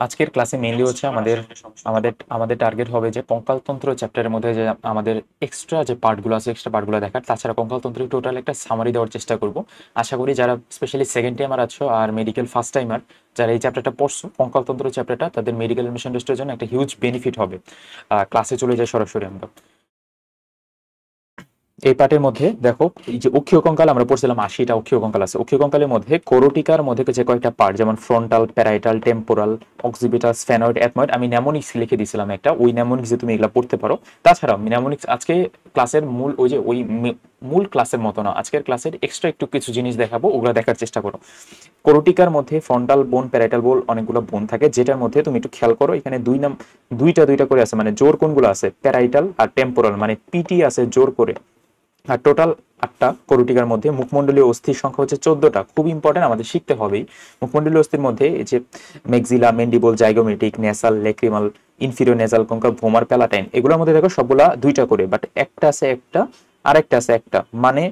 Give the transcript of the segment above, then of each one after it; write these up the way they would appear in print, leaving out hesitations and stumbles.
আজকের ক্লাসে মেইনলি হচ্ছে আমাদের আমাদের আমাদের টার্গেট হবে যে কঙ্কালতন্ত্র চ্যাপ্টারের মধ্যে যে আমাদের এক্সট্রা যে পার্টগুলো আছে এক্সট্রা পার্টগুলো দেখার, তাছাড়া কঙ্কালতন্ত্রের টোটাল একটা সামারি দেওয়ার চেষ্টা করব। আশা করি যারা স্পেশালি সেকেন্ড টাইমার আছো আর মেডিকেল ফার্স্ট টাইমার যারা এই চ্যাপ্টারটা পড়ছো, কঙ্কালতন্ত্র চ্যাপ্টারটা, তাদের মেডিকেল এডমিশন টেস্টের জন্য একটা হিউজ বেনিফিট হবে। ক্লাসে চলে যায় সরাসরি আমরা। এই পার্টের মধ্যে দেখো, এই যে অক্ষীয় কঙ্কাল আমরা পড়ছিলাম, 80টা অক্ষীয় কঙ্কাল আছে। অক্ষীয় কঙ্কালের মধ্যে কোরোটিকার মধ্যে যে কয়েকটা পার্ট, যেমন frontal, parietal, temporal, occipital, sphenoid, ethmoid, আমি ন্যামোনিক্স লিখে দিয়েছিলাম একটা, ওই ন্যামোনিক্সে তুমি এগুলো পড়তে পারো। তাছাড়াও ন্যামোনিক্স আজকে ক্লাসের মূল ওই যে ওই মূল ক্লাসের মতো না, আজকের ক্লাসের এক্সট্রা একটু কিছু জিনিস দেখাবো, ওগুলো দেখার চেষ্টা করো। কোরোটিকার মধ্যে ফ্রন্টাল বোন, প্যারাইটাল বোন, অনেকগুলো বোন থাকে, যেটার মধ্যে তুমি একটু খেয়াল করো, এখানে দুইটা দুইটা করে আছে, মানে জোর কোনগুলো আছে, প্যারাইটাল আর টেম্পোরাল, মানে পিটি আছে জোর করে। আর টোটাল 8টা করুটিকার মধ্যে মুখমণ্ডলীয় অস্থির সংখ্যা হচ্ছে 14টা। খুব ইম্পর্টেন্ট, আমাদের শিখতে হবেই। মুখমণ্ডলীয় অস্থির মধ্যে এই যে maxilla, mandible, zygomatic, nasal, lacrimal, inferior nasal concha, vomer, palatine, এগুলোর মধ্যে দেখো সবগুলা দুইটা করে, বাট একটা আছে একটা, আরেকটা আছে একটা, মানে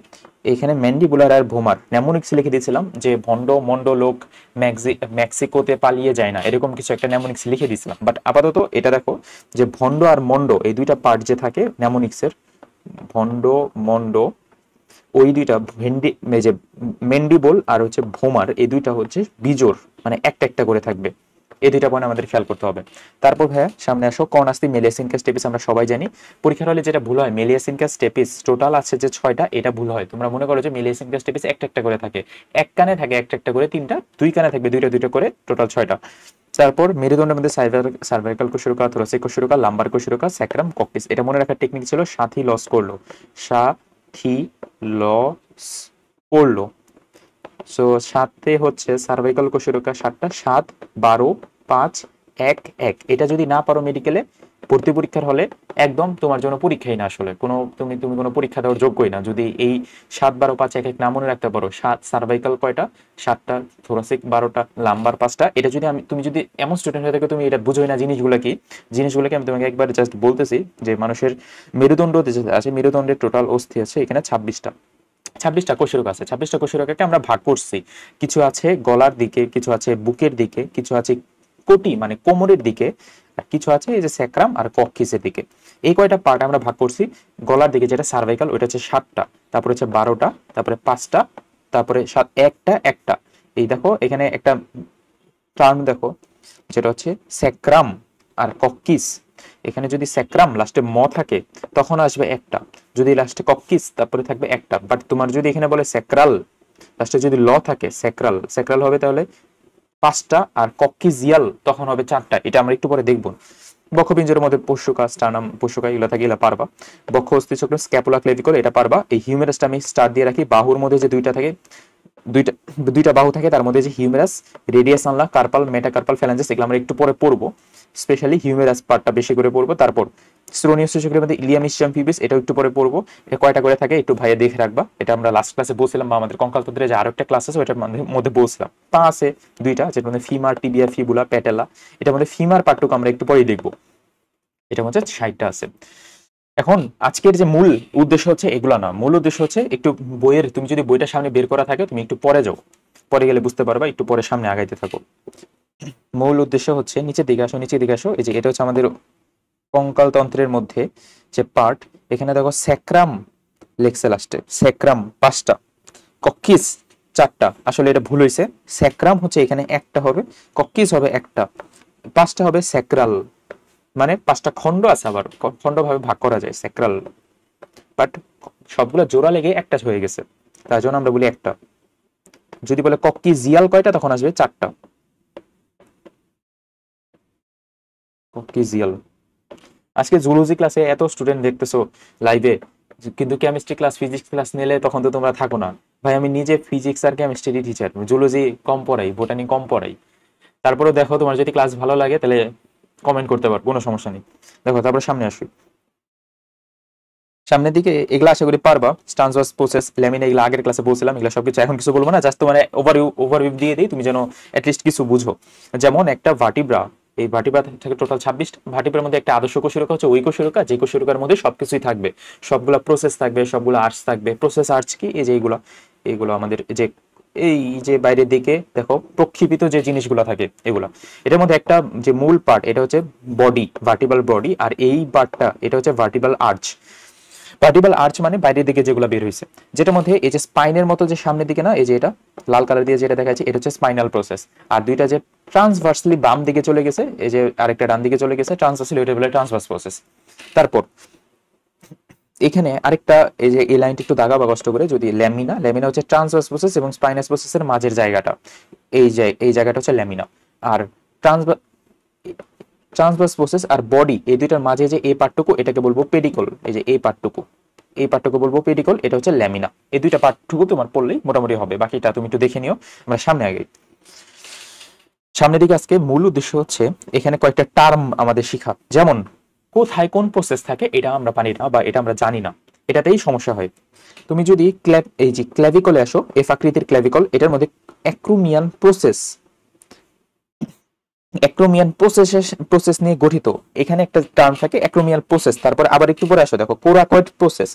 এখানে ম্যান্ডিবুলার আর ভোমার নেমোনিক্স লিখে দিয়েছিলাম যে ভন্ড মন্ড লোক মেক্সিকোতে পালিয়ে যায় না, এরকম কিছু একটা নেমোনিক্স লিখে দিয়েছিলাম। বাট আপাতত এটা দেখো যে ভন্ড আর মন্ড এই দুইটা পার্ট যে থাকে নেমোনিক্সের, ভন্ড মন্ড, ওই দুইটা যে মেন্ডিবল আর হচ্ছে ভোমার, এই দুইটা হচ্ছে বিজোড়, মানে একটা একটা করে থাকবে। এই দুইটা পয়েন্ট আমাদের খেয়াল করতে হবে। তারপর ভাইয়া সামনে আসো, কর্নাস্তি, মেলিয়াসিনকাস স্টেপিস আমরা সবাই জানি। পরীক্ষার হলে যেটা ভুল হয়, মেলিয়াসিনকাস স্টেপিস টোটাল আছে যে 6টা, এটা ভুল হয়। তোমরা মনে করো যে মেলিয়াসিনকাস স্টেপিস একটা একটা করে থাকে, এক কানে থাকে একটা একটা করে 3টা, দুই কানে থাকবে দুইটা দুইটা করে, টোটাল 6টা। তারপর মেরুদণ্ডের মধ্যে সার্ভাইকাল কোষরকা, থোরাসিক কোষরকা, লাম্বার কোষরকা, স্যাক্রাম, ককপিস। এটা মনে রাখার টেকনিক ছিল সাথী লস করলো, সাথী লস করলো। সো সাথে হচ্ছে সার্ভাইকাল কোষরকা 7টা, 7, 12, 5, 1, 1। এটা যদি না পারো মেডিকেলে ভর্তি পরীক্ষার হলে একদম তোমার জন্য পরীক্ষাই না, আসলে কোনো তুমি তুমি কোনো পরীক্ষা দেওয়ার যোগ্যই না যদি এই 7, 12, 5, 1, 1 না মনে রাখতে পারো। সার্ভাইকাল কয়টা, 7টা, থোরাসিক 12টা, লাম্বার 5টা। এটা যদি তুমি যদি এমন স্টুডেন্ট হয়ে থাকো তুমি এটা বুঝোই না জিনিসগুলো কি, জিনিসগুলোকে আমি তোমাকে একবার জাস্ট বলতেছি যে মানুষের মেরুদণ্ড আছে, মেরুদণ্ডের টোটাল অস্থি আছে এখানে 26টা। 26টা কোষরক আছে, 26টা কোষরককে আমরা ভাগ করছি, কিছু আছে গলার দিকে, কিছু আছে বুকের দিকে, কিছু আছে কোটি মানে কোমরের দিকে, আর কিছু আছে এই যে স্যাক্রাম আর কক্সিসের দিকে। এই কয়টা পার্ট আমরা ভাগ করছি। গলার দিকে যেটা সার্ভাইকাল, ওইটা হচ্ছে 7টা, তারপরে হচ্ছে 12টা, তারপরে 5টা, তারপরে একটা একটা। এই দেখো এখানে একটা টার্ম দেখো, যেটা হচ্ছে স্যাক্রাম আর কক্সিস। এখানে যদি স্যাক্রাম লাস্টে ম থাকে তখন আসবে একটা, যদি লাস্টে কক্সিস তারপরে থাকবে একটা। বাট তোমার যদি এখানে বলে স্যাক্রাল, লাস্টে যদি ল থাকে স্যাক্রাল, স্যাক্রাল হবে তাহলে 5টা, আর কক্সিজিয়াল তখন হবে 4টা। এটা আমরা একটু পরে দেখবো। বক্ষপিঞ্জরের মধ্যে পোষ্যকা, স্টার্নাম, পোষ্যকা এগুলো থাকে, এগুলো পারবা। বক্ষ অস্থিচক্র, স্ক্যাপুলা, ক্লেভিকল, এটা পারবা। এই হিউমেরাসটা আমি স্টার দিয়ে রাখি। বাহুর মধ্যে যে দুইটা থাকে, দুইটা দুইটা বাহু থাকে, তার মধ্যে যে হিউমেরাস, রেডিয়াস আনলা, কার্পাল, মেটাকার্পাল, ফ্যালাঞ্জেস, এগুলো আমরা একটু পরে পড়বো। স্পেশালি হিউমেরাস পার্টটা বেশি করে পড়বো। তারপর শ্রোণীয় মধ্যে ইলিয়াম, ইসচিয়াম, পিবিস, এটাও একটু পরে পড়বো। এটা কয়টা করে থাকে একটু ভাইয়া দেখে রাখবা। এটা আমরা লাস্ট ক্লাসে বলছিলাম, বা আমাদের কঙ্কালতন্ত্রে যে আরো একটা ক্লাস আছে ওইটার মধ্যে বলছিলাম। পা আছে দুইটা, যেটার মধ্যে ফিমার, টিবিয়া, ফিবুলা, প্যাটেলা। এটার মধ্যে ফিমার পার্টটুকু আমরা একটু পরেই দেখবো। এটার মধ্যে 60টা আছে। এখন আজকের যে মূল উদ্দেশ্য হচ্ছে এগুলা না, মূল উদ্দেশ্য হচ্ছে একটু বইয়ের, তুমি যদি বইটা সামনে বের করা থাকে তুমি একটু পরে যাও, পরে গেলে বুঝতে পারবা, একটু পরে সামনে আগাইতে থাকো। মূল উদ্দেশ্য হচ্ছে, নিচের দিকে আসো, নিচের দিকে আসো। এই যে এটা হচ্ছে আমাদের কঙ্কালতন্ত্রের মধ্যে যে পার্ট, এখানে দেখো স্যাক্রাম লেখছে লাস্টে, স্যাক্রাম 5টা, কক্সিস 4টা। আসলে এটা ভুল হয়েছে, স্যাক্রাম হচ্ছে এখানে একটা হবে, কক্সিস হবে একটা, 5টা হবে স্যাক্রাল, মানে 5টা খণ্ড আছে, আবার খণ্ড ভাবে ভাগ করা যায় স্যাক্রাল। বাট সবগুলো জোড়া লেগে একটা হয়ে গেছে, তার জন্য আমরা বলি একটা। যদি বলে কক্সিজিয়াল কয়টা, তখন আসবে 4টা, কক্সিজিয়াল। আজকে জুলজি ক্লাসে এত স্টুডেন্ট দেখতেছো লাইভে, কিন্তু কেমিস্ট্রি ক্লাস, ফিজিক্স ক্লাস নিলে তখন তো তোমরা থাকো না। ভাই আমি নিজে ফিজিক্স আর কেমিস্ট্রি টিচার, জুলজি কম পড়াই, বোটানি কম পড়াই। তারপরে দেখো তোমার যদি ক্লাস ভালো লাগে তাহলে কমেন্ট করতে পারো, কোনো সমস্যা নেই। দেখো তারপরে সামনে আসি, সামনের দিকে এগুলা আশা করি পারবা। স্টানজাস, প্রসেস, ল্যামিনা, এগুলো আগের ক্লাসে বলছিলাম, এগুলো সবকিছু এখন কিছু বলবো না, জাস্ট তোমার ওভারভিউ দিয়ে দিই, তুমি যেন অ্যাটলিস্ট কিছু বুঝো। যেমন একটা ভার্টিব্রা, এই ভার্টিব্রা থেকে টোটাল 26টা। ভার্টিব্রার মধ্যে একটা আদর্শ কোষরকা হচ্ছে ওই কোষরকা যে কোষরকার মধ্যে সবকিছুই থাকবে, সবগুলা প্রসেস থাকবে, সবগুলো আর্টস থাকবে। প্রসেস আর্টস কি, এই যে এইগুলো আমাদের যে এই যে বাইরের দিকে দেখো প্রক্ষেপিত যে জিনিসগুলো থাকে এগুলা। এটার মধ্যে একটা যে মূল পার্ট এটা হচ্ছে বডি, ভার্টিবাল বডি, আর এই পার্টটা এটা হচ্ছে ভার্টিবাল আর্চ। ভার্টিবাল আর্চ মানে বাইরের দিকে যেগুলো বের হয়েছে, যেটার মধ্যে এই যে স্পাইনের মতো যে সামনের দিকে না, এই যে এটা লাল কালার দিয়ে যেটা দেখা যাচ্ছে এটা হচ্ছে স্পাইনাল প্রসেস। আর দুইটা যে ট্রান্সভার্সলি বাম দিকে চলে গেছে, এই যে আরেকটা ডান দিকে চলে গেছে ট্রান্সভার্সলি, ওইটা বলে ট্রান্সভার্স প্রসেস। তারপর এখানে আরেকটা এই যে এই লাইনটা একটু দাগা বা কষ্ট করে, যদি ল্যামিনা, ল্যামিনা হচ্ছে ট্রান্সভার্স প্রসেস এবং স্পাইনাস প্রসেসের মাঝের জায়গাটা, এই জায়গাটা হচ্ছে ল্যামিনা। আর ট্রান্সভার্স প্রসেস আর বডি এই দুইটার মাঝে যে এই পার্টটুকু এটাকে বলবো পেডিকল। এই যে এই পার্টটুকু বলবো পেডিকল, এটা হচ্ছে ল্যামিনা। এই দুইটা পার্টটুকু তোমার পড়লেই মোটামুটি হবে, বাকিটা তুমি একটু দেখে নিও। আমরা সামনের দিকে আজকে মূল উদ্দেশ্য হচ্ছে এখানে কয়েকটা টার্ম আমাদের শেখা, যেমন কোথায় কোন প্রসেস থাকে এটা আমরা পারি না বা এটা আমরা জানি না, এটাতেই সমস্যা হয়। তুমি যদি এই যে ক্ল্যাভিকলে আসো, এফ আকৃতির ক্ল্যাভিকল, এটার মধ্যে অ্যাক্রোমিয়ান প্রসেস নিয়ে গঠিত। এখানে একটা টার্ম থাকে অ্যাক্রোমিয়াল প্রসেস, তারপরে আবার একটু পরে আসো দেখো কোরাকয়েড প্রসেস,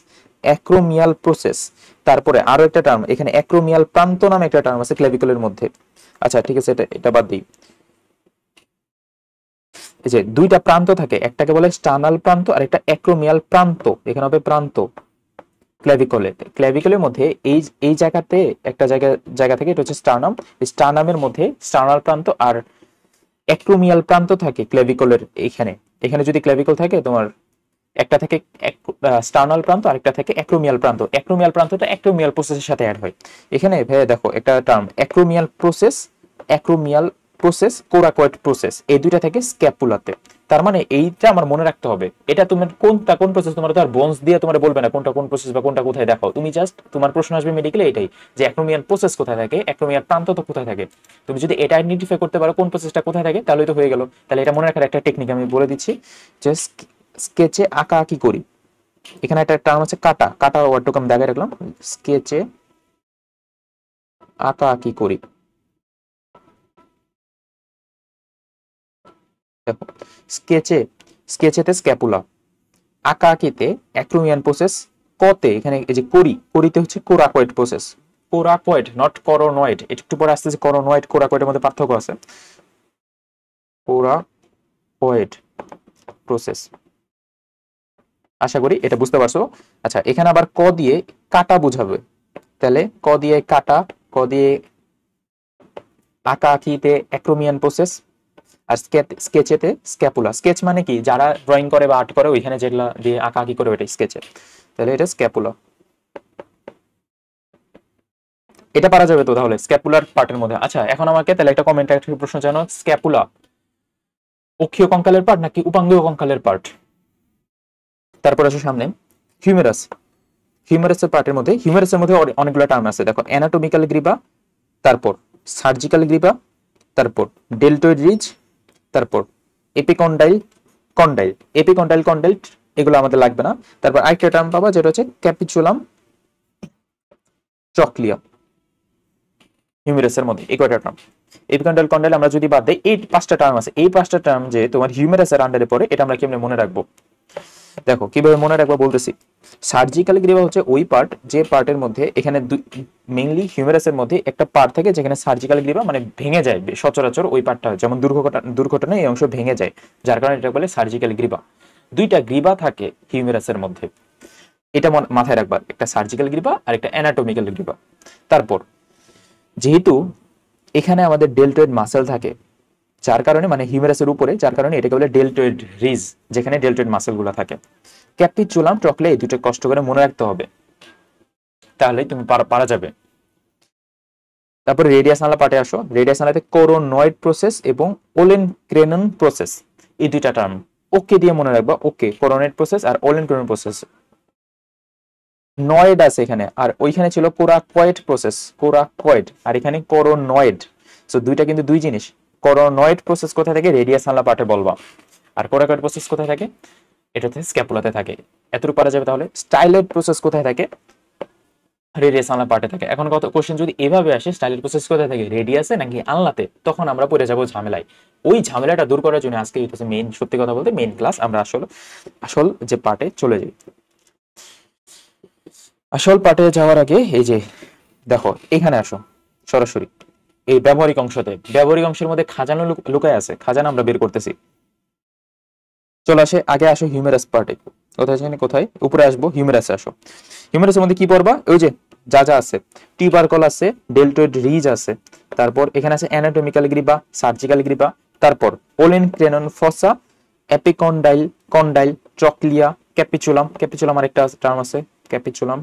অ্যাক্রোমিয়াল প্রসেস, তারপরে আরো একটা টার্ম এখানে অ্যাক্রোমিয়াল প্রান্ত নামে একটা টার্ম আছে ক্ল্যাভিকলের মধ্যে। আচ্ছা ঠিক আছে, এটা বাদ দিই। এই যে দুইটা প্রান্ত থাকে, একটাকে বলে স্টার্নাল প্রান্ত আর একটা অ্যাক্রোমিয়াল প্রান্ত। এখানে হবে প্রান্ত ক্ল্যাভিকলের মধ্যে এই জায়গাতে একটা জায়গা থেকে, এটা হচ্ছে স্টার্নাম। স্টার্নামের মধ্যে স্টার্নাল প্রান্ত আর অ্যাক্রোমিয়াল প্রান্ত থাকে ক্ল্যাভিকলের। এখানে যদি ক্ল্যাভিকল থাকে তোমার একটা থেকে স্টার্নাল প্রান্ত আর একটা থেকে অ্যাক্রোমিয়াল প্রান্ত। অ্যাক্রোমিয়াল প্রান্তটা অ্যাক্রোমিয়াল প্রসেসের সাথে অ্যাড হয়। এখানে ভেবে দেখো একটা term acromial process coracoid process, এই দুইটা থেকে স্ক্যাপুলাতে। তার মানে এইটা আমার মনে রাখতে হবে, এটা তোমার কোন প্রসেস, তোমার তো আর বোনস দিয়ে তোমার বলবে না কোনটা কোন প্রসেস বা কোনটা কোথায় দেখাও। তুমি জাস্ট তোমার প্রশ্ন আসবে মেডিকেলে এটাই, যে অ্যাক্রোমিয়াল প্রসেস কোথায় থাকে, অ্যাক্রোমিয়াল প্রান্ত তো কোথায় থাকে। তুমি যদি এটা আইডেন্টিফাই করতে পারো কোন প্রসেসটা কোথায় থাকে, তাহলে তো হয়ে গেল। তাহলে এটা মনে রাখার একটা টেকনিক আমি বলে দিচ্ছি, যে স্কেচে আঁকা আঁকি করি। এখানে একটা টার্ম আছে কাটা ওয়ার্ডটুকু আমি দাগায় রাখলাম, স্কেচে আঁকা আঁকি করি। দেখো স্কেচেতে স্ক্যাপুলা, আঁকা আঁকিতে অ্যাক্রোমিয়ান প্রসেস, কতে এখানে এই যে করিতে হচ্ছে coracoid process. Coracoid not coronoid, একটু পরে আসতেছে করোনয়েড কোরাকয়েডের মধ্যে পার্থক্য আছে। কোরাকয়েড প্রসেস, আশা করি এটা বুঝতে পারছো। আচ্ছা এখানে আবার ক দিয়ে কাটা বুঝাবে, তাহলে ক দিয়ে কাটা, ক দিয়ে আঁকা আঁকিতে অ্যাক্রোমিয়ান প্রসেস, আর স্কেচেতে স্ক্যাপুলা। স্কেচ মানে কি, যারা ড্রয়িং করে বা আর্ট করে ওইখানে যেগুলা দিয়ে আঁকা আঁকি করে ওইটা স্কেচে, তাহলে এটা স্ক্যাপুলা। এটা পারা যাবে তো তাহলে স্ক্যাপুলার পার্টের মধ্যে। আচ্ছা এখন আমাকে তাহলে একটা কমেন্ট একটা প্রশ্ন জানো, স্ক্যাপুলা অক্ষীয় কঙ্কালের পার্ট নাকি উপাঙ্গীয় কঙ্কালের পার্ট? তারপর আসো সামনে হিউমেরাসের পার্টের মধ্যে, হিউমেরাসের মধ্যে অনেকগুলো টার্ম আছে দেখো, অ্যানাটমিক্যাল গ্রিবা, তারপর সার্জিক্যাল গ্রিবা, তারপর ডেল্টয়েড রিজ, তারপর এপিকন্ডাইল, এগুলো আমাদের লাগবে না। তারপর আরেকটা টার্ম পাবা যেটা হচ্ছে ক্যাপিচুলাম চকলিয়া, হিউমেরাসের মধ্যে এই কয়টা টার্ম। এপিকন্ডাইল আমরা যদি বাদ দেই, এই পাঁচটা টার্ম আছে, এই পাঁচটা টার্ম যে তোমার হিউমেরাসের আন্ডারে পড়ে, এটা আমরা কেমনে মনে রাখবো? দেখো কিভাবে মনে রাখবো বলতেছি। সার্জিক্যাল গ্রিবা হচ্ছে ওই পার্ট যে পার্টের মধ্যে, এখানে মেইনলি হিউমেরাসের মধ্যে একটা পার্ট থাকে যেখানে সার্জিক্যাল গ্রিবা মানে ভেঙে যায় সচরাচর, ওই পার্টটা যেমন দুর্ঘটনায় এই অংশ ভেঙে যায়, যার কারণে এটা বলে সার্জিক্যাল গ্রিবা। দুইটা গ্রিবা থাকে হিউমেরাসের মধ্যে, এটা মাথায় রাখবার, একটা সার্জিক্যাল গ্রিবা আর একটা অ্যানাটমিক্যাল গ্রিবা। তারপর যেহেতু এখানে আমাদের ডেল্টয়েড মাসেল থাকে, যার কারণে মানে হিউমেরাসের উপরে, যার কারণে এটাকে বলে ডেল্টয়েড রিজ, যেখানে ডেল্টয়েড মাসেল গুলো থাকে। ক্যাপিচুলাম টকলে এই দুটো কষ্ট করে মনে রাখতে হবে, তাহলেই তুমি পারা যাবে। তারপরে রেডিয়াস নালা পার্টে আসো, রেডিয়াস নালাতে কোরোনয়েড প্রসেস এবং ওলেনক্রেনন প্রসেস, এই দুইটা টার্ম ওকে দিয়ে মনে রাখবা। ওকে কোরোনয়েড প্রসেস আর ওলেনক্রেনন প্রসেস, নয়েড আছে এখানে, আর ওইখানে ছিল কোরাকয়েড প্রসেস, কোরাকয়েড, আর এখানে কোরোনয়েড। সো দুইটা কিন্তু দুই জিনিস। কোরোনয়েড প্রসেস কোথায় থাকে, রেডিয়াস নালা পার্টে বলবা, আর কোরাকয়েড প্রসেস কোথায় থাকে, এটাতে স্ক্যাপুলাতে থাকে। এতটুকু পারা যাবে। তাহলে স্টাইলয়েড প্রসেস কোথায় থাকে, রেডিয়াস আনলা পার্টে থাকে। এখন কত কোশ্চেন যদি এভাবে আসে, স্টাইলয়েড প্রসেস কোথায় থাকে, রেডিয়াসে নাকি আনলাতে, তখন আমরা পড়ে যাবো ঝামেলায়। ওই ঝামেলাটা দূর করার জন্য আজকে হচ্ছে মেইন, সত্যি কথা বলতে মেইন ক্লাস, আমরা আসল যে পার্টে চলে যাই। আসল পার্টে যাওয়ার আগে এই যে দেখো এখানে আসো, সরাসরি এই ব্যবহারিক অংশতে, ব্যবহারিক অংশের মধ্যে খাজানো লুকায় আছে, খাজানা আমরা বের করতেছি। চলে আসে, আগে আসো হিউমেরাস পার্টে। কোথায় জানি, কোথায় উপরে আসবো, হিউমেরাসে আসো। হিউমেরাসের মধ্যে কি পড়বা? ওই যে যা যা আছে, টিউবারকল আছে, ডেলটয়েড রিজ আছে, তারপর এখানে আছে অ্যানাটমিক্যাল গ্রিপা, সার্জিক্যাল গ্রিপা, তারপর olecranon fossa, epicondyle, condyle, trochlea, capitulum, capitulum আরেকটা টার্ম আছে, ক্যাপিচুলাম।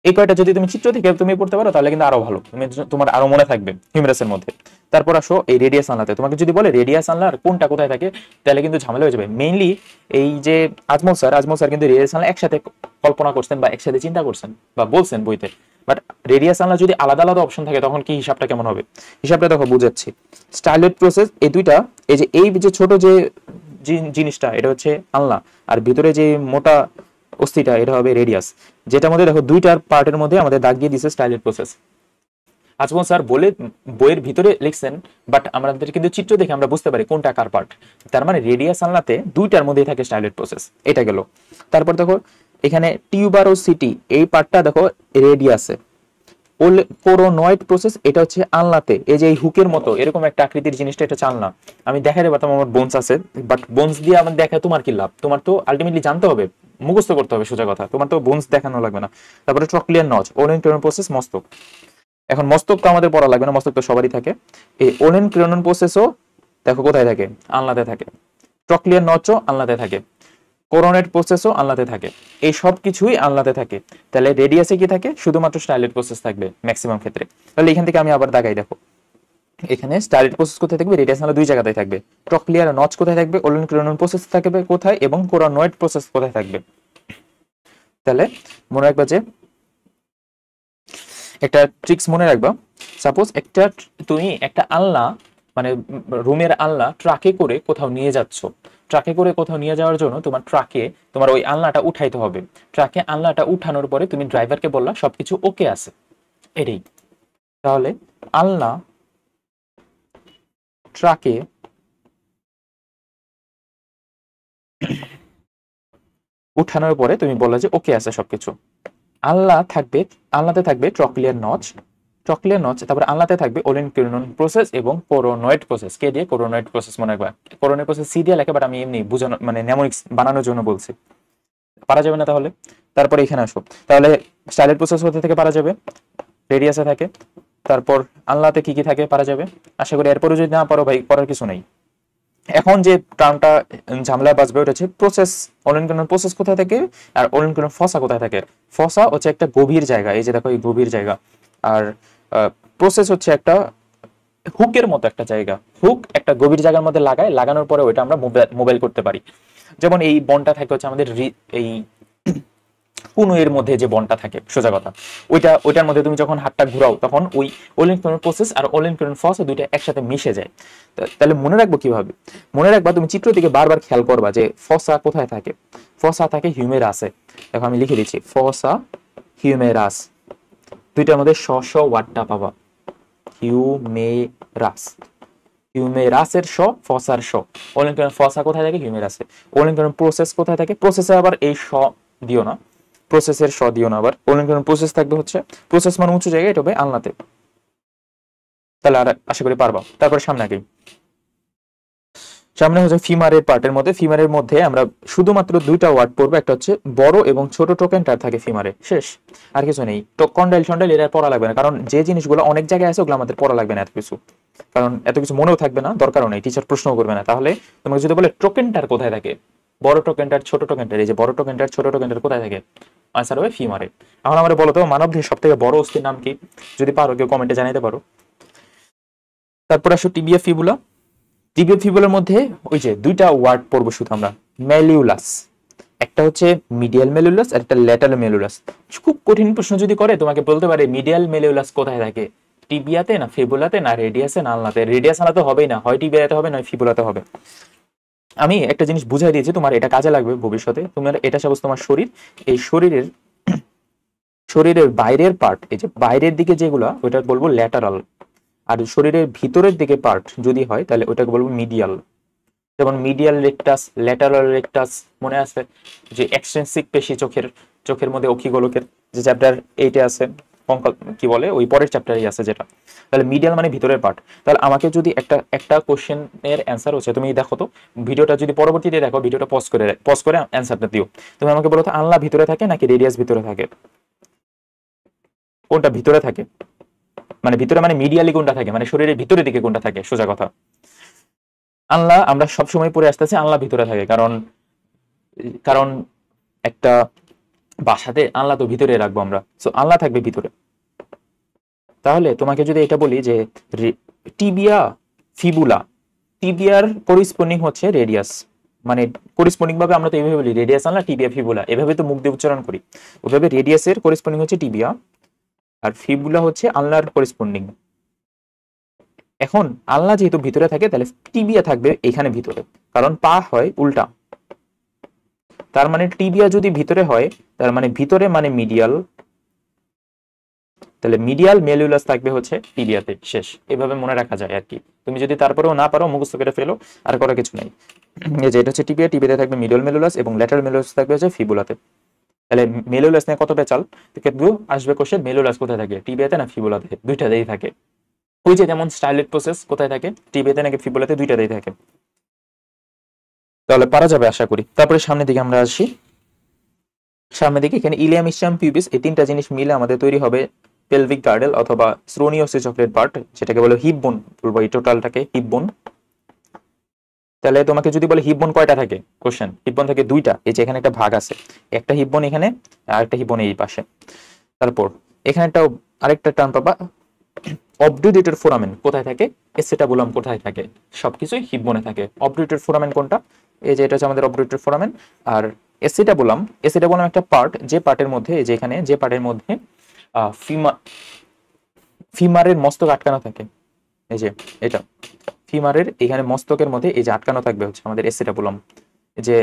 এই কয়টা যদি তুমি চিত্র থেকে তুমি পড়তে পারো তাহলে কিন্তু আরো ভালো, তুমি তোমার আরো মনে থাকবে হিউমেরাসের মধ্যে। তারপর আসো এই রেডিয়াস আনলাতে, তোমাকে যদি বলে রেডিয়াস আনলার কোনটা কোথায় থাকে তাহলে কিন্তু ঝামেলা হয়ে যাবে। মেইনলি এই যে আজমল স্যার কিন্তু রেডিয়াস আনলা একসাথে কল্পনা করছেন বা একসাথে চিন্তা করছেন বা বলছেন বইতে, বাট রেডিয়াস আনলা যদি আলাদা আলাদা অপশন থাকে তখন কি হিসাবটা কেমন হবে? হিসাবটা দেখো বুঝাচ্ছি। স্টাইলয়েড প্রসেস, এই দুইটা, এই যে ছোট যে জিনিসটা এটা হচ্ছে আনলা, আর ভিতরে যে মোটা অস্থিটা এটা হবে রেডিয়াস, যেটার মধ্যে দেখো দুইটার পার্টের মধ্যে আমাদের দাগ দিয়ে দিছে স্টাইলয়েড প্রসেস। আজমল স্যার বলে বইয়ের ভিতরে লিখছেন, বাট আমাদের কিন্তু চিত্র দেখে আমরা বুঝতে পারি কোনটা কার পার্ট। তার মানে রেডিয়াস আনলাতে দুইটার মধ্যেই থাকে স্টাইলয়েড প্রসেস, এটা গেল। তারপর দেখো এখানে টিউবারোসিটি, এই পার্টটা দেখো রেডিয়াসে। কোরোনয়েড প্রসেস, এটা হচ্ছে আনলাতে, এই যে এই হুকের মতো এরকম একটা আকৃতির জিনিসটা, এটা হচ্ছে আনলা। আমি দেখাতে পারতাম আমার বোনস আছে, বাট বোনস দিয়ে আমার দেখা তোমার কি লাভ? তোমার তো আলটিমেটলি জানতে হবে, মুখস্থ করতে হবে সোজা কথা, তোমার তো বোনস দেখানো লাগবে না। তারপরে ট্রক্লিয়ার নচ, ওলেন ক্রেনন প্রসেস, মস্তক। এখন মস্তক তো আমাদের পড়া লাগবে না, মস্তক তো সবারই থাকে। এই ওলেন ক্রেনন প্রসেসও দেখো কোথায় থাকে, আনলাতে থাকে। ট্রক্লিয়ার নচও আনলাতে থাকে, কোরোনেট প্রসেসও আনলাতে থাকে, এই সব কিছুই আনলাতে থাকে। তাহলে রেডিয়াসে কি থাকে? শুধুমাত্র স্টাইলয়েড প্রসেস থাকবে ম্যাক্সিমাম ক্ষেত্রে। তাহলে এখান থেকে আমি আবার দাগাই, দেখো এখানে স্টাইলয়েড প্রসেস কোথায় থাকবে, রেডিয়াস আনলা দুই জায়গাতেই থাকবে। ট্রক্লিয়ার নচ কোথায় থাকবে, ওলেন ক্রেনন প্রসেস থাকবে কোথায়, এবং কোরোনয়েড প্রসেস কোথায় থাকবে। তাহলে মনে রাখবা যে একটা ট্রিক্স মনে রাখবা, সাপোজ তুমি একটা আলনা, মানে রুমের আলনা ট্রাকে করে কোথাও নিয়ে যাচ্ছ, ট্রাকে করে কোথাও নিয়ে যাওয়ার জন্য তোমার ওই আলনাটা উঠাইতে হবে। ট্রাকে আলনাটা উঠানোর পরে তুমি ড্রাইভারকে বললা সবকিছু ওকে আছে, এটাই। তাহলে আলনা ট্রাকে উঠানোর পরে তুমি বললা যে ওকে আছে সবকিছু। আলনাতে থাকবে ট্রক্লিয়ার নচ, তারপরে আনলাতে থাকবে ওলেন ক্রেনন প্রসেস এবং কোরোনয়েড প্রসেস। কে দিয়ে? কোরোনয়েড প্রসেস মনে রাখবা। কোরোনয়েড প্রসেস সি দিয়ে লেখা, বাট আমি এমনি বুঝানো, মানে নেমোনিক্স বানানোর জন্য বলছি। পারা যাবে না তাহলে? তারপরে এখানে আসো, তাহলে স্টাইলয়েড প্রসেস হতে থেকে পারা যাবে, রেডিয়াসে থাকে। তারপর আনলাতে কি কি থাকে পারা যাবে। আশা করি এরপরে যদি না পারো ভাই, করার কিছু নেই। এখন যে টার্মটা ঝামেলা বাঁচবে ওটা হচ্ছে প্রসেস। ওলেন ক্রেনন প্রসেস কোথায় থাকে আর ওলেন ক্রেনন ফসা কোথায় থাকে? ফসা হচ্ছে একটা গভীর জায়গা, এই যে দেখো এই গভীর জায়গা, আর প্রসেস হচ্ছে একটা হুকের মতো একটা জায়গা। হুক একটা গভীর জায়গার মধ্যে লাগানোর পরে ওইটা আমরা মোবাইল করতে পারি। যেমন এই বনটা থাকে হচ্ছে আমাদের এই কুনুয়ের মধ্যে যে বনটা থাকে, সোজা কথা, ওইটার মধ্যে তুমি যখন হাতটা ঘুরাও তখন ওই ওলেন ক্রেনন প্রসেস আর ওলেন ক্রেনন ফসা দুইটা একসাথে মিশে যায়। তাহলে মনে রাখবো কিভাবে? মনে রাখবা, তুমি চিত্র দিকে বারবার খেয়াল করবা যে ফসা কোথায় থাকে। ফসা থাকে হিউমেরাসে। দেখো আমি লিখে দিচ্ছি, ফসা হিউমেরাস, দুইটার মধ্যে ওয়ার্ডটা পাবা, হিউমেরাসের ফসার ওলেন ক্রেনন ফসা কোথায় থাকে? হিউমেরাসে। ওলেন ক্রেনন প্রসেস কোথায় থাকে? প্রসেসে আবার এই দিও না, প্রসেসের দিও না, আবার ওলেন ক্রেনন প্রসেস থাকবে হচ্ছে, প্রসেস মানে উঁচু জায়গায়, এটা হবে আলনাতে। তাহলে আর আশা করি পারবা। তারপর সামনে হচ্ছে ফিমারের পার্টের মধ্যে। ফিমারের মধ্যে আমরা শুধুমাত্র দুইটা ওয়ার্ড পড়বো, একটা হচ্ছে বড় এবং ছোট টোকেনটার থাকে ফিমারে, শেষ, আর কিছু নেই। কন্ডাইল টন্ডাইল এরা পড়া লাগবে না, কারণ যে জিনিসগুলো অনেক জায়গায় আছে ওগুলো আমাদের পড়া লাগবে না এত কিছু, কারণ এত কিছু মনেও থাকবে না, দরকারও নেই, টিচার প্রশ্নও করবে না। তাহলে তোমাকে যদি বলে টোকেনটার কোথায় থাকে, বড় টোকেনটার ছোট টোকেনটার, এই যে বড় টোকেনটার ছোট টোকেনটার কোথায় থাকে, আনসার হবে ফিমারে। এখন আমরা বলো তো মানবদেহের সব থেকে বড় অস্থির নাম কি? যদি পারো কেউ কমেন্টে জানাইতে পারো। তারপর আসো টিবিয়া ফিবুলা। টিবিয়া ফিবুলার মধ্যে ওই যে দুইটা ওয়ার্ড পড়বো শুধু আমরা, ম্যালিউলাস, একটা হচ্ছে মিডিয়াল মেলুলাস আর একটা ল্যাটারাল মেলুলাস। খুব কঠিন প্রশ্ন যদি করে তোমাকে বলতে পারে মিডিয়াল মেলুলাস কোথায় থাকে, টিবিয়াতে না ফিবুলাতে না রেডিয়াসে না আলনাতে। রেডিয়াস আলনাতে হবেই না, হয় টিবিয়াতে হবে নয় ফিবুলাতে হবে। আমি একটা জিনিস বুঝাই দিয়েছি, তোমার এটা কাজে লাগবে ভবিষ্যতে। তোমার এটা সাপোজ তোমার শরীর, এই শরীরের বাইরের পার্ট, এই যে বাইরের দিকে যেগুলা ওইটা বলবো ল্যাটারাল, আর শরীরের ভিতরের দিকে পার্ট যদি হয় তাহলে ওইটাকে বলবো মিডিয়াল। যেমন মিডিয়াল রেকটাস, ল্যাটারাল রেকটাস, মনে আছে যে এক্সটেন্সিভ পেশি চোখের মধ্যে অক্ষিগোলকের, যে চ্যাপ্টার 8 এ আছে, কঙ্কাল কি বলে ওই পরের চ্যাপ্টারই আছে যেটা। তাহলে মিডিয়াল মানে ভিতরের পার্ট। তাহলে আমাকে যদি একটা কোশ্চেনের অ্যান্সার হচ্ছে, তুমি দেখো তো ভিডিওটা যদি পরবর্তীতে দেখো, ভিডিওটা পজ করে অ্যান্সারটা দিও। তুমি আমাকে বলো তো আনলা ভিতরে থাকে নাকি রেডিয়াস ভিতরে থাকে? কোনটা ভিতরে থাকে? মানে ভিতরে মানে মিডিয়ালি কোনটা থাকে, মানে শরীরের ভিতরের দিকে কোনটা থাকে, সোজা কথা। আনলা আমরা সবসময় পড়ে আসতেছি আনলা ভিতরে থাকে, কারণ কারণ একটা বাসাতে আনলা তো ভিতরে রাখবো আমরা, সো আনলা থাকবে ভিতরে। তাহলে তোমাকে যদি এটা বলি যে টিবিয়া ফিবুলা, টিবিয়ার করিস্পন্ডিং হচ্ছে রেডিয়াস, মানে করিস্পন্ডিং ভাবে আমরা তো এইভাবে বলি রেডিয়াস আনলা টিবিয়া ফিবুলা, এভাবে তো মুখ দিয়ে উচ্চারণ করি। ওইভাবে রেডিয়াসের করিস্পন্ডিং হচ্ছে টিবিয়া, আর ফিবুলা হচ্ছে আনলার করিস্পন্ডিং। এখন আনলা যেহেতু ভিতরে থাকে, তাহলে টিবিয়া থাকবে এখানে ভিতরে, কারণ পা হয় উল্টা। তার মানে টিবিয়া যদি ভিতরে হয়, তার মানে ভিতরে মানে মিডিয়াল, তাহলে মিডিয়াল মেলুলাস থাকবে হচ্ছে টিবিয়াতে, শেষ। এভাবে মনে রাখা যায় আর কি। তুমি যদি তারপরেও না পারো মুখস্থ করে ফেলো, আর করার কিছু নাই। এই যে এটা হচ্ছে টিবিয়া, টিবিয়াতে থাকবে মিডিয়াল মেলুলাস এবং ল্যাটারাল মেলুলাস থাকবে হচ্ছে ফিবুলাতে। তাহলে মেলুলাস নিয়ে কত পেঁচাল, কিন্তু আসবে কোশ্চেন মেলুলাস কোথায় থাকে, টিবিয়াতে না ফিবুলাতে? দুইটাতেই থাকে। ওই যে যেমন স্টাইলেট প্রসেস কোথায় থাকে, টিবিয়াতে নাকি ফিবুলাতে, দুইটাতেই থাকে। তাহলে পারা যাবে আশা করি। তারপরে সামনের দিকে আমরা আসি। সামনের দিকে এখানে ইলিয়াম, ইসচিয়াম, পিউবিস, এই তিনটা জিনিস মিলে আমাদের তৈরি হবে পেলভিক গার্ডেল অথবা শ্রোণীয় চকলেট পার্ট, যেটাকে বলে হিপ বোন বলবো, এই টোটালটাকে হিপ বোন। তাহলে তোমাকে যদি বলে হিপ বোন কয়টা থাকে, কোশ্চেন হিপ বোন থাকে দুইটা, এই যে এখানে একটা ভাগ আছে, একটা হিপ বোন এখানে আর একটা হিপ বোন এই পাশে। তারপর এখানে একটা আরেকটা টার্ম পাবা, অবডুরেটর ফোরামেন কোথায় থাকে, এসেটাবুলাম কোথায় থাকে, সবকিছুই হিপ বোনে থাকে। অবডুরেটর ফোরামেন কোনটা, এই যে এটা হচ্ছে আমাদের অবডুরেটর ফোরামেন। আর এসেটাবুলাম, এসেটাবুলাম একটা পার্ট, যে পার্টের মধ্যে এই যে এখানে যে পার্টের মধ্যে ফিমারের মস্তক আটকানো থাকে, এই যে এটা ফিমারের এখানে মস্তকের মধ্যে এই যে আটকানো থাকবে হচ্ছে আমাদের এসেটাবুলাম। যে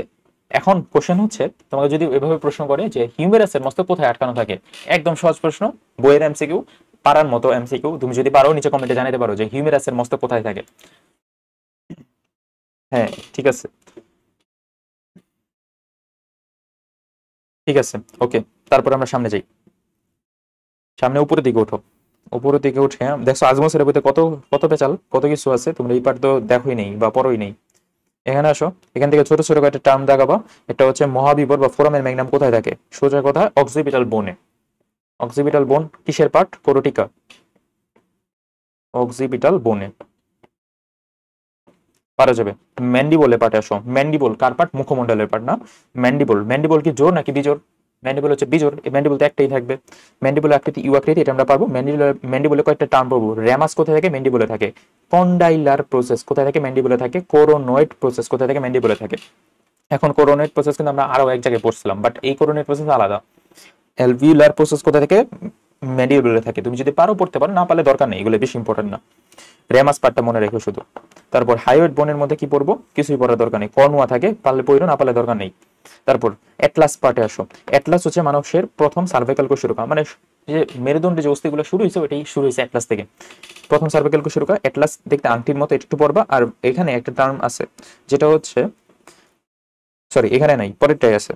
এখন কোশ্চেন হচ্ছে তোমাকে যদি এভাবে প্রশ্ন করে যে হিউমেরাসের মস্তক কোথায় আটকানো থাকে, একদম সহজ প্রশ্ন, বইয়ের এমসিকিউ, পারার মতো এমসিকিউ। তুমি যদি পারো নিচে কমেন্টে জানাতে পারো যে হিউমেরাসের মস্তক কোথায় থাকে। হ্যাঁ ঠিক আছে, ঠিক আছে, ওকে। তারপর আমরা সামনে যাই, সামনে উপরের দিকে ওঠো। উপরের দিকে উঠে দেখছো আজমসের বইতে কত কত পেঁচাল, কত কিছু আছে, তোমরা এই পার্ট তো দেখোই নেই বা পড়োই নেই। এখানে আসো, এখান থেকে ছোট ছোট কয়েকটা টার্ম দেখাবো। একটা হচ্ছে মহাবিবর বা ফোরামের ম্যাগনাম কোথায় থাকে, সোজা কথা অক্সিপিটাল বোনে। অক্সিপিটাল বোন কিসের পার্ট, কোরোটিকা, অক্সিপিটাল বোনে। পারা যাবে। ম্যান্ডিবলের পার্টে আসো, ম্যান্ডিবল কার পার্ট, মুখমণ্ডলের পার্ট না। ম্যান্ডিবল, ম্যান্ডিবল কি জোর নাকি বিজোর? ম্যান্ডিবল হচ্ছে বিজোর, এই ম্যান্ডিবল তো একটাই থাকবে। ম্যান্ডিবল আকৃতি ইউ আকৃতি, এটা আমরা পারবো। ম্যান্ডিবলে কয়েকটা টার্ম পাবো, র্যামাস কোথায় থাকে, ম্যান্ডিবলে থাকে। কন্ডাইলার প্রসেস কোথায় থাকে, ম্যান্ডিবলে থাকে। কোরোনয়েড প্রসেস কোথায় থাকে, ম্যান্ডিবলে থাকে। এখন কোরোনয়েড প্রসেস কিন্তু আমরা আরো এক জায়গায় পড়ছিলাম, বাট এই কোরোনয়েড প্রসেস আলাদা। অ্যালভিউলার প্রসেস কোথায় থাকে, ম্যান্ডিবলে থাকে। তুমি যদি পারো পড়তে পারো, না পারলে দরকার নেই, এগুলো বেশি ইম্পর্টেন্ট না। রেমাস পার্টটা মনে রেখো শুধু। তারপর হাইওয়েড বোনের মধ্যে কি পড়বো, কিছুই পড়ার দরকার নেই। কর্নুয়া থাকে, পারলে পড়ো, না পারলে দরকার নেই। তারপর অ্যাটলাস পার্টে আসো। অ্যাটলাস হচ্ছে মানুষের প্রথম সার্ভাইকাল কোষরকা, মানে যে মেরুদণ্ডে যে অস্থিগুলো শুরু হয়েছে ওইটাই শুরু হয়েছে অ্যাটলাস থেকে। প্রথম সার্ভাইকাল কোষরকা অ্যাটলাস, দেখতে আংটির মতো, একটু পড়বা। আর এখানে একটা টার্ম আছে যেটা হচ্ছে, সরি এখানে নাই, পরেরটাই আছে,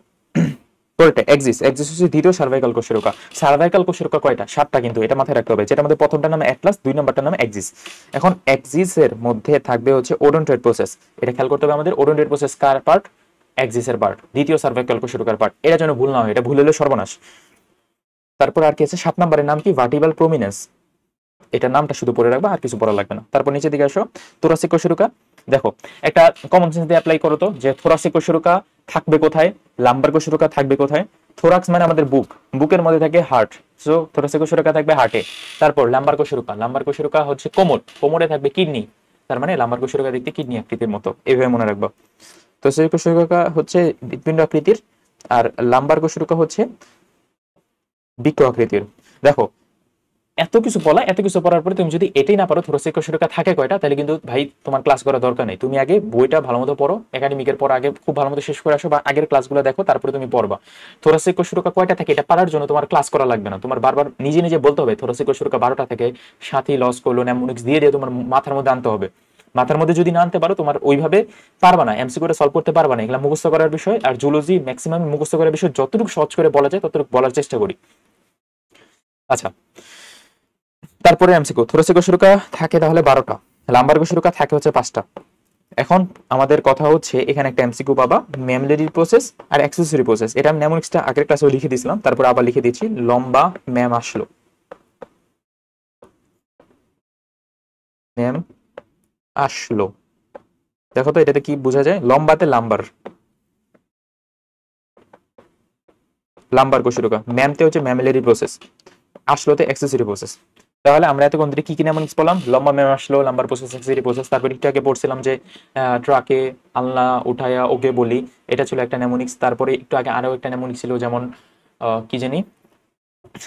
পরেরটা এক্সিস। এক্সিস হচ্ছে দ্বিতীয় সার্ভাইকাল কোষরকা। সার্ভাইকাল কোষরকা কয়টা, 7টা, কিন্তু এটা মাথায় রাখতে হবে, যেটা আমাদের প্রথমটার নাম অ্যাটলাস, 2 নম্বরটার নাম এক্সিস। এখন এক্সিসের মধ্যে থাকবে হচ্ছে ওডোনটয়েড প্রসেস, এটা খেয়াল করতে হবে আমাদের। ওডোনটয়েড প্রসেস কার পার্ট, এক্সিসের পার্ট, দ্বিতীয় সার্ভাইকাল কোষরকার পার্ট, এটা যেন ভুল না হয়, এটা ভুল হলে সর্বনাশ। তারপর আর কি আছে, 7 নম্বরের নাম কি, ভার্টিব্রাল প্রমিনেন্স, এটা নামটা শুধু পড়ে রাখবা, আর কিছু পড়া লাগবে না। তারপর নিচের দিকে আসো, থোরাসিক কোষরকা। দেখো একটা কমন সেন্স দিয়ে অ্যাপ্লাই করো তো, যে থোরাসিক কোষরকা থাকবে কোথায়, লাম্বার কোষরকা থাকবে কোথায়। থোরাক্স মানে আমাদের বুক, বুকের মধ্যে থাকে হার্ট, সো থোরাসিক কোষরকা থাকবে হার্টে। তারপর লাম্বার কোষরকা, লাম্বার কোষরকা হচ্ছে কোমর, কোমরে থাকবে কিডনি, তার মানে লাম্বার কোষরকা দেখতে কিডনি আকৃতির মতো, এইভাবে মনে রাখবা। থোরাসিক কোষরকা হচ্ছে হৃৎপিণ্ড আকৃতির, আর লাম্বার কোষরকা হচ্ছে বৃক্ক আকৃতির। দেখো এত কিছু বলা, এত কিছু পড়ার পরে তুমি যদি এটাই না পারো থোরাসিক কোষরকা থাকে কয়টা, তাহলে কিন্তু ভাই তোমার ক্লাস করার দরকার নেই। তুমি আগে বইটা ভালো মতো পড়ো, একাডেমিকের পর আগে খুব ভালো মতো শেষ করে আসো, বা আগের ক্লাসগুলো দেখো, তারপরে তুমি পড়বা। থোরাসিক কোষরকা কয়টা থাকে এটা পারার জন্য তোমার ক্লাস করা লাগবে না, তোমার বারবার নিজে নিজে বলতে হবে থোরাসিক কোষরকা 12টা থেকে, সাথী লস করলো নেমোনিক্স দিয়ে দিয়ে তোমার মাথার মধ্যে আনতে হবে। মাথার মধ্যে যদি না আনতে পারো, তোমার ওইভাবে পারবা না, এমসিকিউটা সলভ করতে পারবা না, এগুলা মুখস্থ করার বিষয়। আর জুলজি ম্যাক্সিমাম মুখস্থ করার বিষয়, যতটুকু সহজ করে বলা যায় ততটুকু বলার চেষ্টা করি। আচ্ছা, তারপরে এমসিকিউ থোরাসিক কশেরুকা থাকে তাহলে 12টা, লাম্বার কশেরুকা থাকে হচ্ছে 5টা। এখন আমাদের কথা হচ্ছে এখানে একটা এমসিকিউ পাবা, মেমোরি প্রসেস আর অ্যাক্সেসরি প্রসেস। এটা আমি নেমোনিক্সটা আগের ক্লাসেও লিখে দিয়েছিলাম, তারপর আবার লিখে দিচ্ছি, লম্বা ম্যাম আসলো, ম্যাম আসলো। দেখো তো এটাতে কি বোঝা যায়, লম্বাতে লাম্বার, লাম্বার কশেরুকা, ম্যামতে হচ্ছে মেমোরি প্রসেস, আসলোতে অ্যাক্সেসরি প্রসেস। তাহলে আমরা এতক্ষণ ধরে কি কি নেমোনিক্স বললাম, লম্বা ম্যাম আসলো, লাম্বার প্রসেস, অ্যাক্সেসরি প্রসেস। তারপর একটু আগে পড়ছিলাম যে ট্রাকে আলনা উঠায়া ওকে বলি, এটা ছিল একটা নেমোনিক্স। তারপরে একটু আগে আরো একটা নেমোনিক্স ছিল, যেমন কি জানি,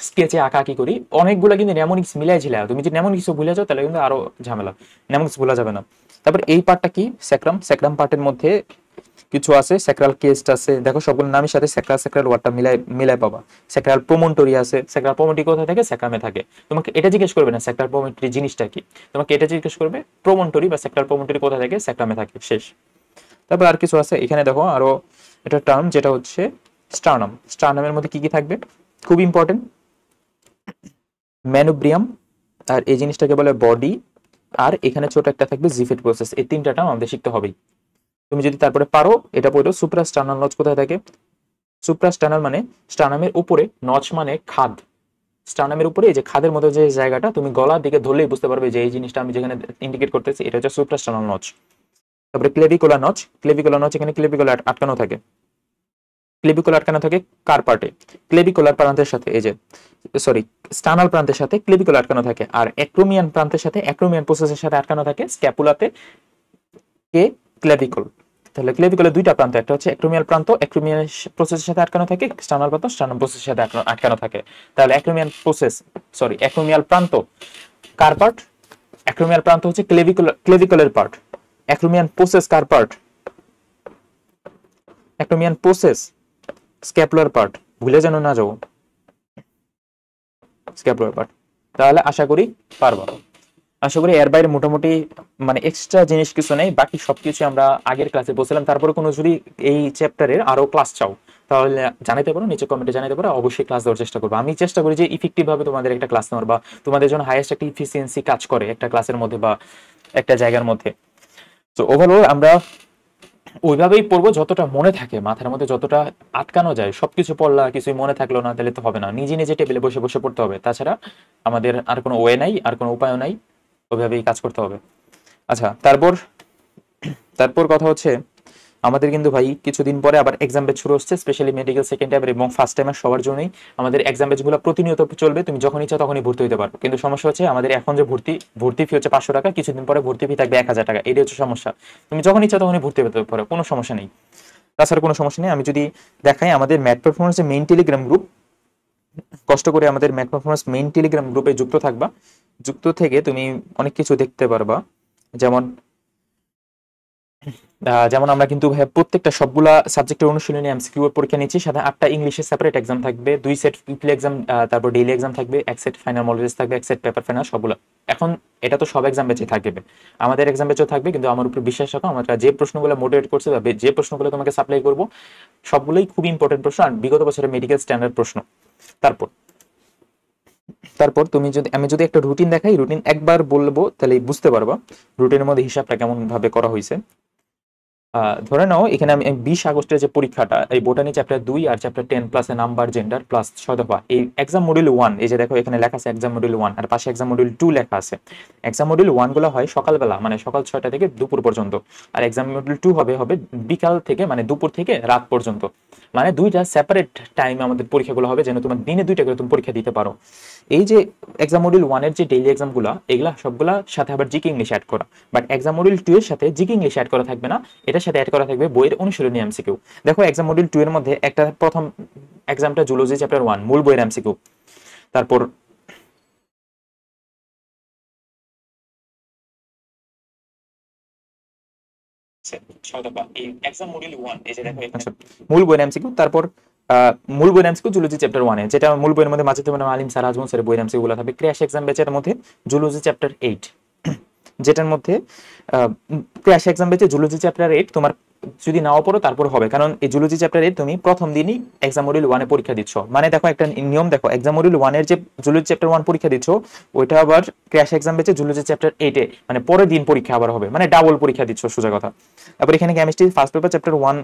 স্কেচে আঁকা কি করি, অনেকগুলো কিন্তু নেমোনিক্স মিলাই ছিল। তুমি যদি নেমোনিক্স ভুলে যাও তাহলে কিন্তু আরো ঝামেলা, নেমোনিক্স ভুলা যাবে না। তারপর এই পার্টটা কি, স্যাক্রাম, স্যাক্রাম পার্টের মধ্যে কিছু আছে, স্যাক্রাল কেস্ট আছে, দেখো সবগুলো নামের সাথে স্যাক্রাল স্যাক্রাল ওয়ার্ডটা মিলাই মিলাই পাবা। স্যাক্রাল প্রমন্টরি আছে, স্যাক্রাল প্রমন্টরি কোথায় থাকে, স্যাক্রামে থাকে। তোমাকে এটা জিজ্ঞেস করবে না স্যাক্রাল প্রমন্টরি জিনিসটা কি, তোমাকে এটা জিজ্ঞেস করবে প্রমন্টরি বা স্যাক্রাল প্রমন্টরি কোথায় থাকে, স্যাক্রামে থাকে, শেষ। তারপর আর কিছু আছে এখানে দেখো আরো, এটা টার্ম যেটা হচ্ছে স্টার্নাম। স্টার্নামের মধ্যে কি কি থাকবে, খুব ইম্পর্টেন্ট, ম্যানুব্রিয়াম, আর এই জিনিসটাকে বলে বডি, আর এখানে ছোট একটা থাকবে জিফেট প্রসেস। এই তিনটা টার্ম আমাদের শিখতে হবেই। তুমি যদি তারপরে পারো এটা পড়ো, সুপ্রাস্টার্নাল নচ কোথায় থাকে। সুপ্রাস্টার্নাল মানে স্টার্নামের উপরে, নচ মানে খাদ, স্টার্নামের উপরে এই যে খাদের মধ্যে যে জায়গাটা, তুমি গলার দিকে ধরলেই বুঝতে পারবে যে এই জিনিসটা আমি যেখানে ইন্ডিকেট করতেছি এটা হচ্ছে সুপ্রাস্টার্নাল নচ। তারপরে ক্লেভিকুলার নচ, ক্লেভিকুলার নচ এখানে ক্লেভিকুলার আটকানো থাকে, ক্লেভিকুলার আটকানো থাকে কার পার্টে, ক্লেভিকুলার প্রান্তের সাথে, এই যে সরি স্টার্নাল প্রান্তের সাথে ক্লেভিকুলার আটকানো থাকে, আর অ্যাক্রোমিয়ান প্রান্তের সাথে, অ্যাক্রোমিয়ান প্রসেসের সাথে আটকানো থাকে স্ক্যাপুলাতে কে ক্লেভিকল। তাহলে ক্লেভিকলের দুইটা প্রান্ত, একটা হচ্ছে অ্যাক্রোমিয়াল প্রান্ত, অ্যাক্রোমিয়াল প্রসেসের সাথে আটকানো থাকে, স্টার্নাল প্রান্ত স্টার্নাল প্রসেসের সাথে আটকানো থাকে। তাহলে অ্যাক্রোমিয়াল প্রসেস, সরি অ্যাক্রোমিয়াল প্রান্ত কার পার্ট, অ্যাক্রোমিয়াল প্রান্ত হচ্ছে ক্লেভিকলের পার্ট, অ্যাক্রোমিয়ান প্রসেস কার part, acromion process scapular part, ভুলে যেন না যাও, স্ক্যাপুলার পার্ট। তাহলে আশা করি পারবো, আশা করি এর বাইরে মোটামুটি মানে এক্সট্রা জিনিস কিছু নেই, বাকি সবকিছু আমরা আগের ক্লাসে বলছিলাম। তারপরে কোনো যদি এই চ্যাপ্টারের আরো ক্লাস চাও তাহলে জানাতে পারো, নিচে কমেন্টে জানাতে পারো, অবশ্যই ক্লাস দেওয়ার চেষ্টা করবো। আমি চেষ্টা করি যে ইফেক্টিভ ভাবে তোমাদের একটা ক্লাস নেওয়ার, বা তোমাদের জন্য হাইয়েস্ট একটা ইফিসিয়েন্সি কাজ করে একটা ক্লাসের মধ্যে বা একটা জায়গার মধ্যে। তো ওভারঅল আমরা ওইভাবেই পড়বো যতটা মনে থাকে মাথার মধ্যে, যতটা আটকানো যায়। সবকিছু পড়লা কিছুই মনে থাকলো না তাহলে তো হবে না, নিজে নিজে টেবিলে বসে বসে পড়তে হবে, তাছাড়া আমাদের আর কোনো ওয়ে নাই, আর কোনো উপায় নাই, ওইভাবেই কাজ করতে হবে। আচ্ছা, তারপর তারপর কথা হচ্ছে আমাদের কিন্তু ভাই কিছুদিন পরে আবার এক্সাম ব্যাচ শুরু হচ্ছে, স্পেশালি মেডিকেল সেকেন্ড টাইম এবং ফার্স্ট টাইমের সবার জন্যই আমাদের এক্সাম ব্যাচগুলো প্রতিনিয়ত চলবে, তুমি যখন ইচ্ছা তখনই ভর্তি হতে পারো। কিন্তু সমস্যা হচ্ছে আমাদের এখন যে ভর্তি ফি হচ্ছে 500 টাকা, কিছুদিন পরে ভর্তি ফি থাকবে 1000 টাকা, এটাই হচ্ছে সমস্যা। তুমি যখন ইচ্ছা তখনই ভর্তি হতে পারো, কোনো সমস্যা নেই, তাছাড়া কোনো সমস্যা নেই। আমি যদি দেখাই আমাদের ম্যাথ পারফরমেন্সের মেইন টেলিগ্রাম গ্রুপ, কষ্ট করে আমাদের ম্যাথ পারফরমেন্স মেইন টেলিগ্রাম গ্রুপে যুক্ত থাকবা, যুক্ত থেকে তুমি অনেক কিছু দেখতে পারবা। যেমন যেমন আমরা কিন্তু প্রত্যেকটা সবগুলা সাবজেক্টের অনুশীলনী এমসিকিউ এর পরীক্ষা নিচ্ছি, সাথে 8টা ইংলিশের সেপারেট এক্সাম থাকবে, 2 সেট উইকলি এক্সাম, তারপর ডেইলি এক্সাম থাকবে, 1 সেট ফাইনাল মডেল টেস্ট থাকবে, 1 সেট পেপার ফাইনাল, সবগুলো। এখন এটা তো সব এক্সাম ব্যাচে থাকবে, আমাদের এক্সাম ব্যাচেও থাকবে, কিন্তু আমার উপর বিশ্বাস রাখো, আমরা যে প্রশ্নগুলো মোটিভেট করছে বা যে প্রশ্নগুলো তোমাকে সাপ্লাই করব সবগুলোই খুব ইম্পর্টেন্ট প্রশ্ন, আর বিগত বছরের মেডিকেল স্ট্যান্ডার্ড প্রশ্ন। তারপর তারপর তুমি যদি আমি যদি একটা রুটিন দেখাই, রুটিন একবার বলবো তাহলে বুঝতে পারবা রুটিনের মধ্যে হিসাবটা কেমন ভাবে করা হয়েছে। ধরে নাও এখানে আমি 20 আগস্টের যে পরীক্ষাটা, এই বোটানি চ্যাপ্টার 2 আর chapter 10 plus number gender plus 6 দফা, এই এক্সাম মডিউল 1, এই যে দেখো এখানে লেখা আছে এক্সাম মডিউল 1, আর পাশে এক্সাম মডিউল 2 লেখা আছে। এক্সাম মডিউল 1 গুলো হয় সকালবেলা, মানে সকাল 6টা থেকে দুপুর পর্যন্ত, আর এক্সাম মডিউল 2 হবে বিকাল থেকে, মানে দুপুর থেকে রাত পর্যন্ত। মানে দুইটা সেপারেট টাইমে আমাদের পরীক্ষাগুলো হবে, যেন তোমার দিনে দুইটা করে তুমি পরীক্ষা দিতে পারো। এই যে এক্সাম মডিউল 1 এর যে ডেইলি এক্সামগুলো, এগুলা সবগুলা সাথে আবার জিকে ইংলিশ অ্যাড করা, বাট এক্সাম মডিউল 2 এর সাথে জিকে ইংলিশ অ্যাড করা থাকবে না, এটার সাথে অ্যাড করা থাকবে বইয়ের অনুশীলনী এমসিকিউ। দেখো এক্সাম মডিউল 2 এর মধ্যে একটা প্রথম এক্সামটা জুলজি চ্যাপ্টার 1 মূল বইয়ের এমসিকিউ, তারপর মূল বইয়ের এমসিকিউ, তারপর মূল বইয়ের এমসিকিউ জুলজি চ্যাপ্টার 1 এ, যেটা মূল বইয়ের মধ্যে মাঝে তোমার আলিম স্যার আজমল স্যারের বইয়ের এমসিকিউ গুলো থাকবে। ক্র্যাশ এক্সাম ব্যাচের মধ্যে জুলজি চ্যাপ্টার 8, যেটার মধ্যে ক্র্যাশ এক্সাম ব্যাচে জুলজি চ্যাপ্টার 8 তোমার যদি নাও পড়ো তারপর হবে, কারণ এই জুলজি চ্যাপ্টারে তুমি প্রথম দিনই এক্সাম মডিউল 1 এ পরীক্ষা দিচ্ছ। মানে দেখো একটা নিয়ম দেখো, এক্সাম মডিউল 1 এর যে জুলজি চ্যাপ্টার 1 পরীক্ষা দিচ্ছ, ওইটা আবার ক্র্যাশ এক্সাম বেচে জুলজি চ্যাপ্টার 8 এ মানে পরের দিন পরীক্ষা আবার হবে, মানে ডাবল পরীক্ষা দিচ্ছ সোজা কথা। তারপর এখানে কেমিস্ট্রি ফার্স্ট পেপার চ্যাপ্টার 1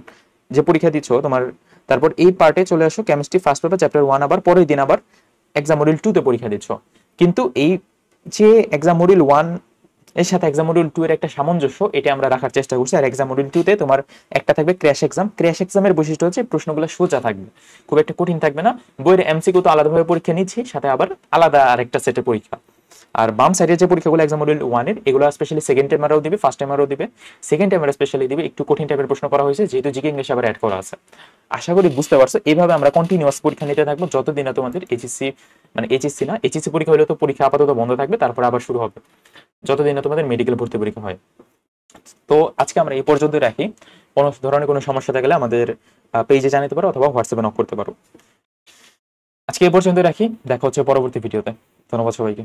যে পরীক্ষা দিচ্ছ তোমার, তারপর এই পার্টে চলে আসো কেমিস্ট্রি ফার্স্ট পেপার চ্যাপ্টার 1 আবার পরের দিন আবার এক্সাম মডিউল 2 তে পরীক্ষা দিচ্ছ। কিন্তু এই যে এক্সাম মডিউল 1 এর সাথে এক্সাম মডিউল 2 এর একটা সামঞ্জস্য, এটা আমরা রাখার চেষ্টা করছি। আর এক্সাম মডিউল 2 তে তোমার একটা থাকবে ক্র্যাশ এক্সাম। ক্র্যাশ এক্সামের বৈশিষ্ট্য হচ্ছে প্রশ্নগুলো সোজা থাকবে, খুব একটা কঠিন থাকবে না। বইয়ের এমসিকিউ তো আলাদাভাবে পরীক্ষা নিচ্ছি, সাথে আবার আলাদা আরেকটা সেটে পরীক্ষা। আর বাম সাইডের যে পরীক্ষাগুলো এক্সাম মডিউল 1 এর, এগুলো স্পেশালি সেকেন্ড টাইমারও দিবে, ফার্স্ট টাইমারও দিবে। সেকেন্ড টাইমার স্পেশালি দিবে একটু কঠিন টাইপের প্রশ্ন করা হয়েছে, যেহেতু জিকে ইংলিশ আবার অ্যাড করা আছে। আশা করি বুঝতে পারছো। এইভাবে আমরা কন্টিনিউয়াস পরীক্ষা নিতে থাকবো যতদিন না তোমাদের এইচএসসি, মানে এইচএসসি না, এইচএসসি পরীক্ষা হলে তো পরীক্ষা আপাতত বন্ধ থাকবে, তারপর আবার শুরু হবে যতদিন না তোমাদের মেডিকেল ভর্তি পরীক্ষা হয়। তো আজকে আমরা এই পর্যন্ত রাখি। কোনো ধরনের কোনো সমস্যা থাকলে আমাদের পেজে জানাতে পারো অথবা হোয়াটসঅ্যাপে নক করতে পারো। আজকে এই পর্যন্ত রাখি, দেখা হচ্ছে পরবর্তী ভিডিওতে। ধন্যবাদ সবাইকে।